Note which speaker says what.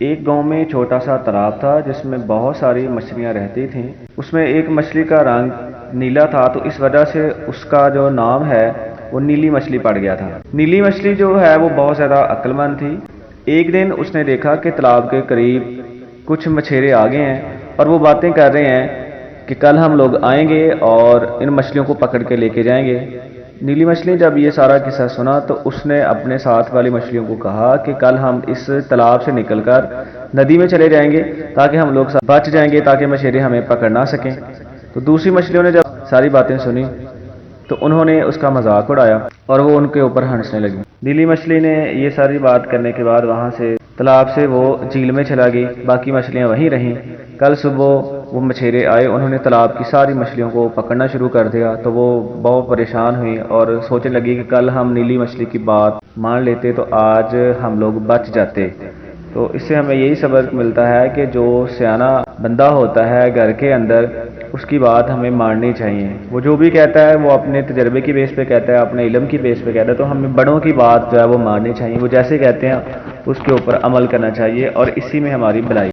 Speaker 1: ایک گاؤں میں چھوٹا سا تالاب تھا جس میں بہت ساری مچھلیاں رہتی تھیں۔ اس میں ایک مچھلی کا رنگ نیلا تھا، تو اس وجہ سے اس کا جو نام ہے وہ نیلی مچھلی پڑ گیا تھا۔ نیلی مچھلی جو ہے وہ بہت زیادہ عقل مند تھی۔ ایک دن اس نے دیکھا کہ تالاب کے قریب کچھ مچھیرے آ گئے ہیں اور وہ باتیں کر رہے ہیں کہ کل ہم لوگ آئیں گے اور ان مچھلیوں کو پکڑ کے لے کے جائیں گے۔ نیلی مچھلی جب یہ سارا قصہ سنا تو اس نے اپنے ساتھ والی مچھلیوں کو کہا کہ کل ہم اس تالاب سے نکل کر ندی میں چلے جائیں گے تاکہ ہم لوگ بچ جائیں گے، تاکہ مچھیرے ہمیں پکڑ نہ سکیں۔ تو دوسری مچھلیوں نے جب ساری باتیں سنی تو انہوں نے اس کا مذاق اڑایا اور وہ ان کے اوپر ہنسنے لگی۔ نیلی مچھلی نے یہ ساری بات کرنے کے بعد وہاں سے تالاب سے وہ جھیل میں چلا گئی، باقی مچھلیاں وہیں رہیں۔ کل صبح وہ مچھیرے آئے، انہوں نے تالاب کی ساری مچھلیوں کو پکڑنا شروع کر دیا، تو وہ بہت پریشان ہوئی اور سوچنے لگی کہ کل ہم نیلی مچھلی کی بات مان لیتے تو آج ہم لوگ بچ جاتے۔ تو اس سے ہمیں یہی سبق ملتا ہے کہ جو سیانا بندہ ہوتا ہے گھر کے اندر، اس کی بات ہمیں ماننی چاہیے۔ وہ جو بھی کہتا ہے وہ اپنے تجربے کی بیس پہ کہتا ہے، اپنے علم کی بیس پہ کہتا ہے، تو ہمیں بڑوں کی بات جو ہے وہ ماننی چاہیے۔ وہ جیسے کہتے ہیں اس کے اوپر عمل کرنا چاہیے، اور اسی میں ہماری بھلائی